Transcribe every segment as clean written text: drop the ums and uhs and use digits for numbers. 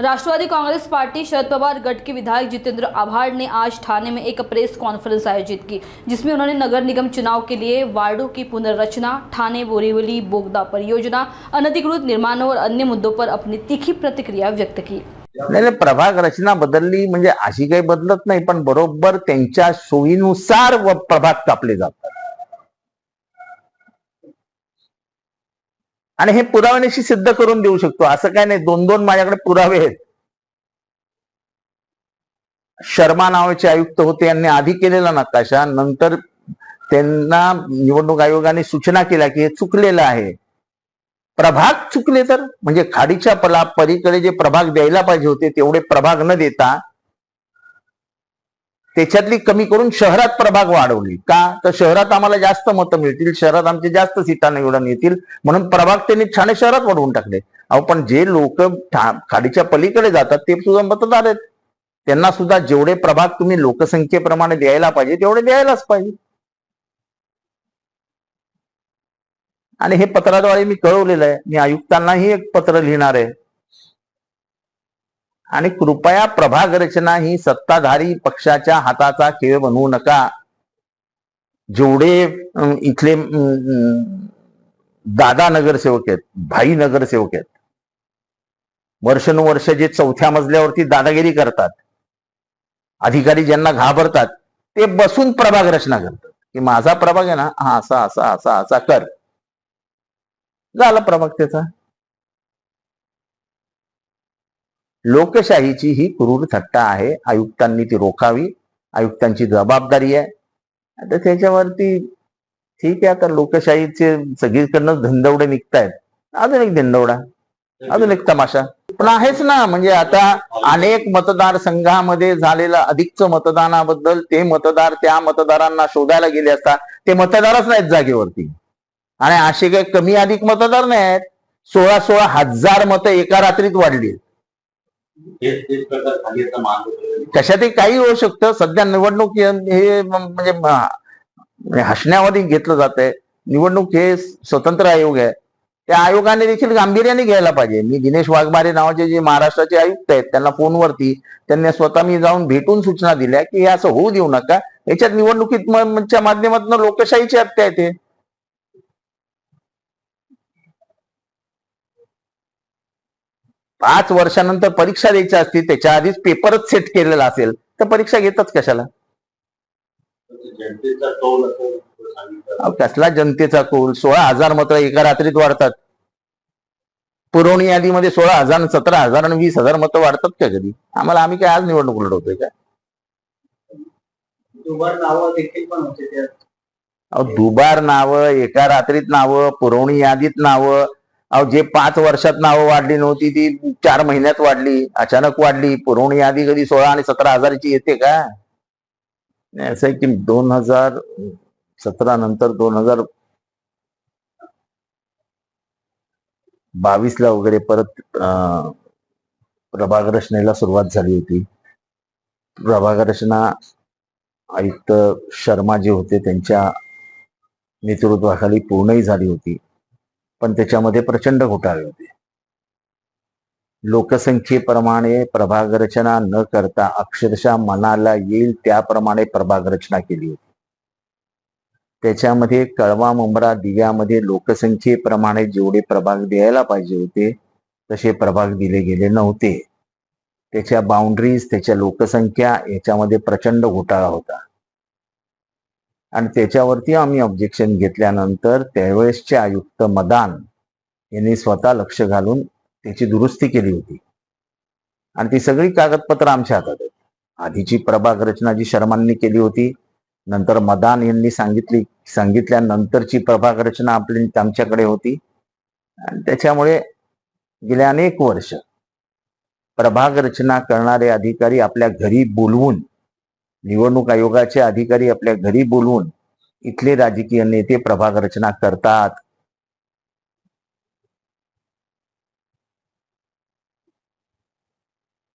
Rashtrawadi Congress party Sharad Pawar गढ़ के विधायक जितेंद्र आभाड़ ने आज ठाणे में एक प्रेस कॉन्फ्रेंस आयोजित की, जिसमें उन्होंने नगर निगम चुनाव के लिए वार्डों की पुनर्रचना, ठाणे बोरीवली बोगदा परियोजना, अनधिकृत निर्माणों और अन्य मुद्दों पर अपनी तीखी प्रतिक्रिया व्यक्त की। नाही, प्रभाग रचना बदलली म्हणजे अशी काही बदलत नाही, पण बरोबर त्यांच्या सोयीनुसार प्रभाग कापले जातात आणि हे पुराव्यानिशी सिद्ध करून देऊ शकतो। असं काय नाही, दोन दोन माझ्याकडे पुरावे आहेत। शर्मा नावाचे आयुक्त होते, यांनी आधी केलेला नकाशा, नंतर त्यांना निवडणूक आयोगाने सूचना केल्या की हे चुकलेलं आहे। प्रभाग चुकले तर म्हणजे खाडीच्या पलीकडे जे प्रभाग द्यायला पाहिजे होते तेवढे प्रभाग न देता त्याच्यातली कमी करून शहरात प्रभाग वाढवली का, तर शहरात आम्हाला जास्त मतं मिळतील, शहरात आमचे जास्त सीटा निवडून येतील, म्हणून प्रभाग त्यांनी ठाणे शहरात वाढवून टाकले। अहो, पण जे लोक खाडीच्या पलीकडे जातात ते सुद्धा मतदार आहेत, त्यांना सुद्धा जेवढे प्रभाग तुम्ही लोकसंख्येप्रमाणे द्यायला पाहिजे तेवढे द्यायलाच पाहिजे। आणि हे पत्राद्वारे मी कळवलेलं आहे, मी आयुक्तांनाही एक पत्र लिहिणार आहे। आणि कृपया प्रभाग रचना ही सत्ताधारी पक्षाच्या हाताचा खेळ बनवू नका। जेवढे इथले दादा नगरसेवक आहेत, भाई नगरसेवक आहेत, वर्षानुवर्ष जे चौथ्या मजल्यावरती दादागिरी करतात, अधिकारी ज्यांना घाबरतात, ते बसून प्रभाग रचना करतात की माझा प्रभाग आहे ना, हा असा असा असा असा कर, झाला प्रभाग त्याचा। लोकशाहीची ही क्रूर थट्टा आहे, आयुक्तांनी ती रोखावी, आयुक्तांची जबाबदारी आहे। आता त्याच्यावरती ठीक आहे, आता लोकशाहीचे सगळीकडनं धंदवडे निघतायत, अजून एक धंदवडा, अजून एक तमाशा पण आहेच ना। म्हणजे आता अनेक मतदारसंघामध्ये झालेलं अधिकचं मतदानाबद्दल ते मतदार त्या मतदारांना शोधायला गेले असता ते मतदारच नाहीत जागेवरती, आणि असे काही कमी अधिक मतदार नाहीत, 16-16 हजार मतं एका रात्रीत वाढली। कशातही काही होऊ शकतं। सध्या निवडणूक हे म्हणजे हसण्यावादी घेतलं जात आहे। निवडणूक हे स्वतंत्र आयोग आहे, त्या आयोगाने देखील गांभीर्याने घ्यायला पाहिजे। मी दिनेश वाघमारे नावाचे जे महाराष्ट्राचे आयुक्त आहेत त्यांना फोनवरती त्यांनी स्वतः मी जाऊन भेटून सूचना दिल्या की हे असं होऊ देऊ नका, याच्यात निवडणुकीच्या माध्यमातून लोकशाहीची हत्या येते। 5 वर्षानंतर परीक्षा द्यायची असती, त्याच्या आधीच पेपरच सेट केलेला असेल तर परीक्षा घेतच कशाला। कसला जनतेचा कौल, 16,000 मतं एका रात्रीत वाढतात। पुरवणी यादीमध्ये 16,000, 17,000 आणि 20,000 मतं वाढतात का कधी? आम्ही काय आज निवडणूक लढवतोय का? दुबार नावं, एका रात्रीत नावं, पुरवणी यादीत नावं, जे 5 वर्षात नावं वाढली नव्हती ती 4 महिन्यात वाढली, अचानक वाढली। पुरवणी यादी कधी 16 आणि 17,000ची येते का? असं आहे की 2017 नंतर 2022ला वगैरे परत प्रभाग रचनेला सुरुवात झाली होती। प्रभाग रचना आयुक्त शर्मा जे होते त्यांच्या नेतृत्वाखाली पूर्णही झाली होती, पण त्याच्यामध्ये प्रचंड घोटाळे होते। लोकसंख्येप्रमाणे प्रभाग रचना न करता अक्षरशः मनाला येईल त्याप्रमाणे प्रभाग रचना केली होती। त्याच्यामध्ये कळवा मुंब्रा दिव्यामध्ये लोकसंख्येप्रमाणे जेवढे प्रभाग द्यायला पाहिजे होते तसे प्रभाग दिले गेले नव्हते। त्याच्या बाउंड्रीज, त्याच्या लोकसंख्या याच्यामध्ये प्रचंड घोटाळा होता आणि त्याच्यावरती आम्ही ऑब्जेक्शन घेतल्यानंतर त्यावेळेसचे आयुक्त मदान यांनी स्वतः लक्ष घालून त्याची दुरुस्ती केली होती आणि ती सगळी कागदपत्र आमच्या हातात आहेत। आधीची प्रभाग रचना जी शर्मांनी केली होती, नंतर मदान यांनी सांगितल्यानंतरची प्रभाग रचना आमच्याकडे होती आणि त्याच्यामुळे गेले अनेक वर्ष प्रभाग रचना करणारे अधिकारी आपल्या घरी बोलवून, निवडणूक आयोगाचे अधिकारी आपल्या घरी बोलवून इथले राजकीय नेते प्रभाग रचना करतात।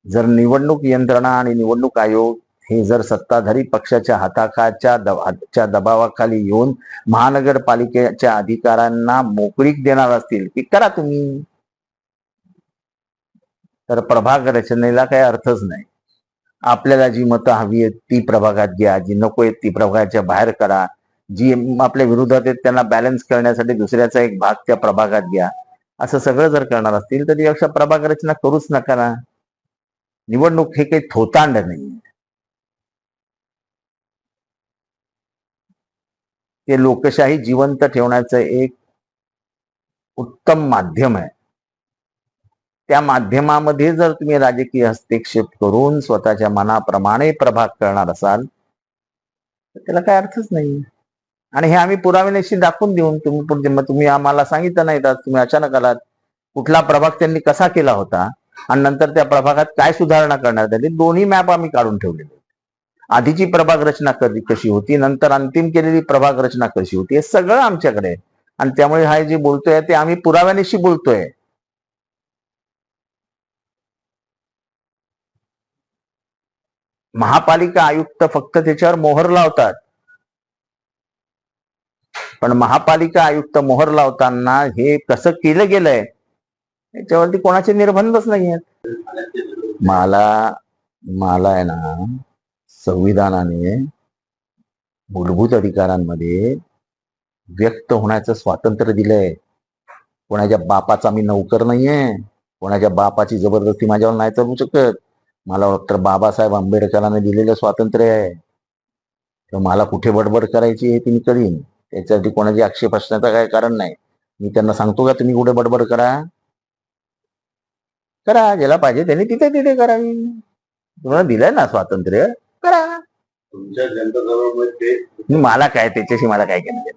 जर निवडणूक यंत्रणा आणि निवडणूक आयोग हे जर सत्ताधारी पक्षाच्या हाताच्या दबावाखाली येऊन महानगरपालिकेच्या अधिकाऱ्यांना मोकळीक देणार असतील की करा तुम्ही, तर प्रभाग रचनेला काही अर्थच नाही. आपल्याला जी मतं हवी आहेत ती प्रभागात घ्या, जी नको आहेत ती प्रभागाच्या बाहेर करा, जी आपल्या विरोधात आहेत त्यांना बॅलन्स करण्यासाठी दुसऱ्याचा एक भाग त्या प्रभागात घ्या. असं सगळं जर करणार असतील तर त्यापेक्षा प्रभाग रचना करूच नका ना. निवडणूक हे काही थोतांड नाही. ते लोकशाही जिवंत ठेवण्याचं एक उत्तम माध्यम आहे. त्या माध्यमामध्ये जर तुम्ही राजकीय हस्तक्षेप करून स्वतःच्या मनाप्रमाणे प्रभाग करणार असाल तर त्याला काय अर्थच नाही. आणि हे आम्ही पुराव्यानिशी दाखवून देऊन तुम्ही आम्हाला सांगितलं नाही तर तुम्ही अचानक आलात. कुठला प्रभाग त्यांनी कसा केला होता आणि नंतर त्या प्रभागात काय सुधारणा करण्यात आली, दोन्ही मॅप आम्ही काढून ठेवलेले. आधीची प्रभाग रचना कशी होती, नंतर अंतिम केलेली प्रभाग रचना कशी होती, हे सगळं आमच्याकडे आहे. आणि त्यामुळे हा जे बोलतोय ते आम्ही पुराव्यानिशी बोलतोय. महापालिका आयुक्त फक्त त्याच्यावर मोहर लावतात, पण महापालिका आयुक्त मोहर लावताना हे कसं केलं गेलंय याच्यावरती कोणाचे निर्बंधच नाही आहेत. मला आहे ना, संविधानाने मूलभूत अधिकारांमध्ये व्यक्त होण्याचं स्वातंत्र्य दिलंय. कोणाच्या बापाचा मी नौकर नाहीये, कोणाच्या बापाची जबरदस्ती माझ्यावर नाही चालू शकत. मला डॉक्टर बाबासाहेब आंबेडकरांनी दिलेलं स्वातंत्र्य आहे. तर मला कुठे बडबड करायची हे तुम्ही करीन, त्याच्यासाठी कोणाची आक्षेप असण्याचं काही कारण नाही. मी त्यांना सांगतो का तुम्ही कुठे बडबड करा, ज्याला पाहिजे त्यांनी तिथे तिथे करावी. तुम्हाला दिलंय ना स्वातंत्र्य, करा. तुमच्या जनता मला काय त्याच्याशी मला काय केलं.